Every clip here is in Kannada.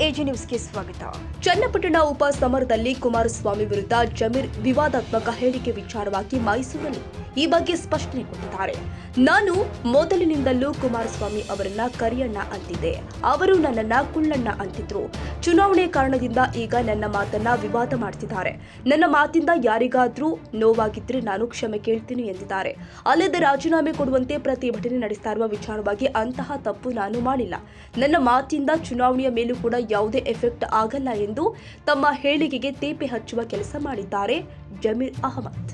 ಎಜಿ ನ್ಯೂಸ್ಗೆ ಸ್ವಾಗತ. ಚನ್ನಪಟ್ಟಣ ಉಪ ಸಮರದಲ್ಲಿ ಕುಮಾರಸ್ವಾಮಿ ವಿರುದ್ಧ ಜಮೀರ್ ವಿವಾದಾತ್ಮಕ ಹೇಳಿಕೆ ವಿಚಾರವಾಗಿ ಮೈಸೂರಲ್ಲಿ ಈ ಬಗ್ಗೆ ಸ್ಪಷ್ಟನೆ ಕೊಟ್ಟಿದ್ದಾರೆ. ನಾನು ಮೊದಲಿನಿಂದಲೂ ಕುಮಾರಸ್ವಾಮಿ ಅವರನ್ನ ಕರಿಯಣ್ಣ ಅಂತಿದ್ದೆ, ಅವರು ನನ್ನನ್ನ ಕುಳ್ಳಣ್ಣ ಅಂತಿದ್ರು. ಚುನಾವಣೆ ಕಾರಣದಿಂದ ಈಗ ನನ್ನ ಮಾತನ್ನ ವಿವಾದ ಮಾಡ್ತಿದ್ದಾರೆ. ನನ್ನ ಮಾತಿಂದ ಯಾರಿಗಾದ್ರೂ ನೋವಾಗಿದ್ರೆ ನಾನು ಕ್ಷಮೆ ಕೇಳ್ತೀನಿ ಎಂದಿದ್ದಾರೆ. ಅಲ್ಲದೆ ರಾಜೀನಾಮೆ ಕೊಡುವಂತೆ ಪ್ರತಿಭಟನೆ ನಡೆಸ್ತಾ ಇರುವ ವಿಚಾರವಾಗಿ ಅಂತಹ ತಪ್ಪು ನಾನು ಮಾಡಿಲ್ಲ. ನನ್ನ ಮಾತಿಂದ ಚುನಾವಣೆಯ ಮೇಲೂ ಕೂಡ ಯಾವುದೇ ಎಫೆಕ್ಟ್ ಆಗಲ್ಲ ಎಂದು ತಮ್ಮ ಹೇಳಿಕೆಗೆ ತೇಪೆ ಹಚ್ಚುವ ಕೆಲಸ ಮಾಡಿದ್ದಾರೆ ಜಮೀರ್ ಅಹಮದ್.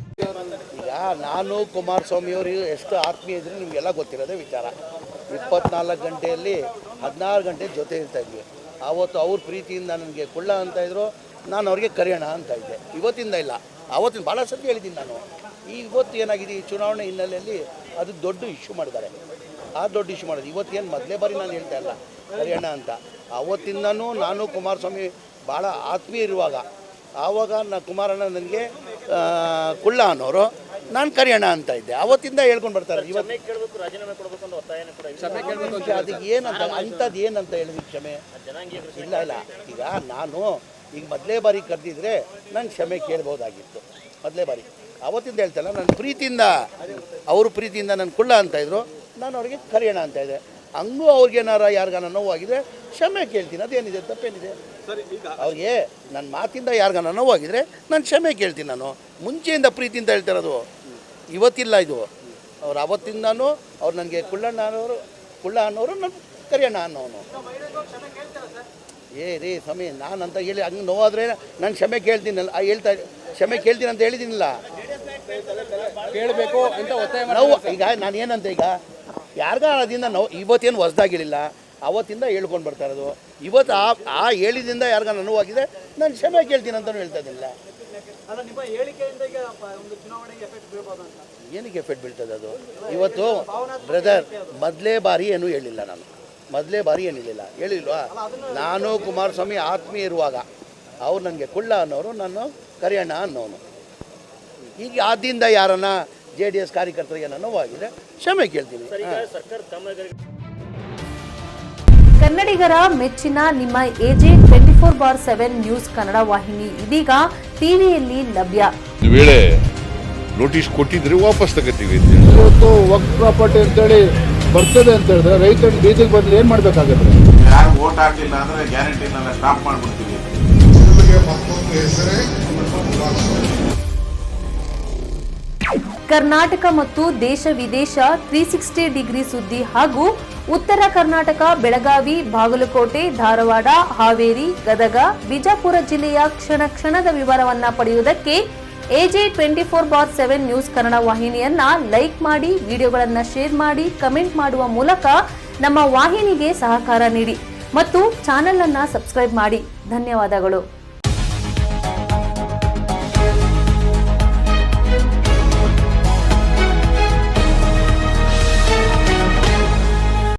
ಈಗ ನಾನು ಕುಮಾರಸ್ವಾಮಿ ಅವರಿಗೆ ಎಷ್ಟು ಆತ್ಮೀಯ ಇದ್ರೆ ನಿಮಗೆಲ್ಲ ಗೊತ್ತಿರೋದೇ ವಿಚಾರ. 24 ಗಂಟೆಯಲ್ಲಿ 16 ಗಂಟೆ ಜೊತೆ ಇರ್ತಾ ಇದ್ವಿ. ಆವತ್ತು ಅವ್ರ ಪ್ರೀತಿಯಿಂದ ನನಗೆ ಕುಳ್ಳ ಅಂತ ಇದ್ರು, ನಾನು ಅವ್ರಿಗೆ ಕರಿಯೋಣ ಅಂತ ಇದ್ದೆ. ಇವತ್ತಿಂದ ಇಲ್ಲ, ಆವತ್ತಿನ ಭಾಳ ಸತಿ ಹೇಳಿದ್ದೀನಿ ನಾನು. ಇವತ್ತು ಏನಾಗಿದೆ, ಈ ಚುನಾವಣೆ ಹಿನ್ನೆಲೆಯಲ್ಲಿ ಅದು ದೊಡ್ಡ ಇಶ್ಯೂ ಮಾಡಿದ್ದಾರೆ. ಆ ದೊಡ್ಡ ಇಶ್ಯೂ ಮಾಡೋದು ಇವತ್ತೇನು ಮೊದಲೇ ಬಾರಿ ನಾನು ಹೇಳ್ತಾ ಇಲ್ಲ ಕರಿಯೋಣ ಅಂತ. ಆವತ್ತಿಂದನೂ ನಾನು ಕುಮಾರಸ್ವಾಮಿ ಭಾಳ ಆತ್ಮೀಯ ಇರುವಾಗ ಆವಾಗ ಕುಮಾರಣ್ಣ ನನಗೆ ಕುಳ್ಳ ಅನ್ನೋರು, ನಾನು ಕರಿಯೋಣ ಅಂತ ಇದ್ದೆ. ಅವತ್ತಿಂದ ಹೇಳ್ಕೊಂಡು ಬರ್ತಾರೆ. ಇವತ್ತು ಅದಕ್ಕೆ ಏನಂತ ಅಂಥದ್ದು ಏನಂತ ಹೇಳಿದ್ವಿ ಕ್ಷಮೆ ಇಲ್ಲ. ಈಗ ನಾನು ಈಗ ಮೊದಲೇ ಬಾರಿ ಕರೆದಿದ್ರೆ ನಾನು ಕ್ಷಮೆ ಕೇಳ್ಬೋದಾಗಿತ್ತು. ಮೊದಲೇ ಬಾರಿ ಅವತ್ತಿಂದ ಹೇಳ್ತಲ್ಲ, ನನ್ನ ಪ್ರೀತಿಯಿಂದ ಅವ್ರ ಪ್ರೀತಿಯಿಂದ ನಾನು ಕುಳ್ಳ ಅಂತ ಇದ್ರು, ನಾನು ಅವ್ರಿಗೆ ಕರಿಯೋಣ ಅಂತ ಇದ್ದೆ. ಹಂಗೂ ಅವ್ರಿಗೇನಾರ ಯಾರಿಗಾನ ನೋವಾಗಿದ್ರೆ ಕ್ಷಮೆ ಕೇಳ್ತೀನಿ, ಅದೇನಿದೆ ತಪ್ಪೇನಿದೆ. ಅವ್ರಿಗೆ ನನ್ನ ಮಾತಿಂದ ಯಾರಿಗಾನ ನೋವಾಗಿದ್ರೆ ನಾನು ಕ್ಷಮೆ ಕೇಳ್ತೀನಿ. ನಾನು ಮುಂಚೆಯಿಂದ ಪ್ರೀತಿಯಿಂದ ಹೇಳ್ತಿರೋದು, ಇವತ್ತಿಲ್ಲ ಇದು. ಅವ್ರು ಅವತ್ತಿಂದನೂ ಅವ್ರು ನನಗೆ ಕುಳ್ಳ ಅನ್ನೋರು ನಾನು ಕರಿಯೋಣ ಅನ್ನೋನು. ರೀ ಸಮಯ ನಾನು ಅಂತ ಹೇಳಿ ಹಂಗೆ ನೋವಾದರೆ ನಾನು ಕ್ಷಮೆ ಕೇಳ್ತೀನಲ್ಲ, ಕ್ಷಮೆ ಕೇಳ್ತೀನಿ ಅಂತ ಹೇಳಿದ್ದೀನಿಲ್ಲ. ಕೇಳಬೇಕು ಅಂತ ಒತ್ತಾಯ ನೋವು ಈಗ ನಾನು ಏನಂತ, ಈಗ ಯಾರಿಗಾರದಿಂದ ನೋವು ಇವತ್ತೇನು ಹೊಸ್ದಾಗಿರಲಿಲ್ಲ, ಅವತ್ತಿಂದ ಹೇಳ್ಕೊಂಡು ಬರ್ತಾ ಇರೋದು. ಇವತ್ತು ಆ ಹೇಳಿದಿಂದ ಯಾರಿಗಾರ ನೋವಾಗಿದೆ ನಾನು ಕ್ಷಮೆ ಕೇಳ್ತೀನಿ ಅಂತಲೂ ಹೇಳ್ತಾ ಇದ್ದಿಲ್ಲ. ಏನಕ್ಕೆ ಎಫೆಕ್ಟ್ ಬೀಳ್ತದೆ ಅದು? ಇವತ್ತು ಬ್ರದರ್ ಮೊದಲೇ ಬಾರಿ ಏನೂ ಹೇಳಿಲ್ಲ ನಾನು, ಮೊದಲೇ ಬಾರಿ ಏನಿಲ್ಲ ಹೇಳಿಲ್ವಾ. ನಾನು ಕುಮಾರಸ್ವಾಮಿ ಆತ್ಮೀಯ ಇರುವಾಗ ಅವ್ರು ನನಗೆ ಕುಳ್ಳ ಅನ್ನೋರು, ನಾನು ಕರಿಯಣ್ಣ ಅನ್ನೋನು. ಈಗ ಆದ್ರಿಂದ ಯಾರನ್ನ JDS ಕಾರ್ಯಕರ್ತರಿಗೆ ನೋವಾಗಿದೆ ಕ್ಷಮೆ ಕೇಳ್ತೀನಿ. ಕನ್ನಡಿಗರ ಮೆಚ್ಚಿನ ನಿಮ್ಮ AJ 24/7 ನ್ಯೂಸ್ ಕನ್ನಡ ವಾಹಿನಿ ಇದೀಗ ಟಿವಿಯಲ್ಲಿ ಲಭ್ಯ. ವೇಳೆ ನೋಟಿಸ್ ಕೊಟ್ಟಿದ್ರೆ ವಾಪಸ್ ತಗೋತೀವಿ. ಇವತ್ತು ವಕ್ಫ್ ಪ್ರಾಪರ್ಟಿ ಅಂತೇಳಿ ಬರ್ತದೆ ಅಂತ ಹೇಳಿದ್ರೆ ರೈತರ ಬೀದಿಗೆ ಬದಲು ಏನ್ ಮಾಡ್ಬೇಕಾಗುತ್ತೆ? ಯಾರು ವೋಟ್ ಹಾಕಲಿಲ್ಲ ಅಂದ್ರೆ ಗ್ಯಾರಂಟಿನೆಲ್ಲ ಸ್ಟಾಪ್ ಮಾಡ್ಬಿಡ್ತೀವಿ. ಕರ್ನಾಟಕ ಮತ್ತು ದೇಶ ವಿದೇಶ 360 ಡಿಗ್ರಿ ಸುದ್ದಿ ಹಾಗೂ ಉತ್ತರ ಕರ್ನಾಟಕ, ಬೆಳಗಾವಿ, ಬಾಗಲಕೋಟೆ, ಧಾರವಾಡ, ಹಾವೇರಿ, ಗದಗ, ಬಿಜಾಪುರ ಜಿಲ್ಲೆಯ ಕ್ಷಣ ಕ್ಷಣದ ವಿವರವನ್ನ ಪಡೆಯುವುದಕ್ಕೆ AJ 24/7 ನ್ಯೂಸ್ ಕನ್ನಡ ವಾಹಿನಿಯನ್ನ ಲೈಕ್ ಮಾಡಿ, ವಿಡಿಯೋಗಳನ್ನ ಶೇರ್ ಮಾಡಿ, ಕಮೆಂಟ್ ಮಾಡುವ ಮೂಲಕ ನಮ್ಮ ವಾಹಿನಿಗೆ ಸಹಕಾರ ನೀಡಿ ಮತ್ತು ಚಾನೆಲ್ ಅನ್ನ ಸಬ್ಸ್ಕ್ರೈಬ್ ಮಾಡಿ. ಧನ್ಯವಾದಗಳು.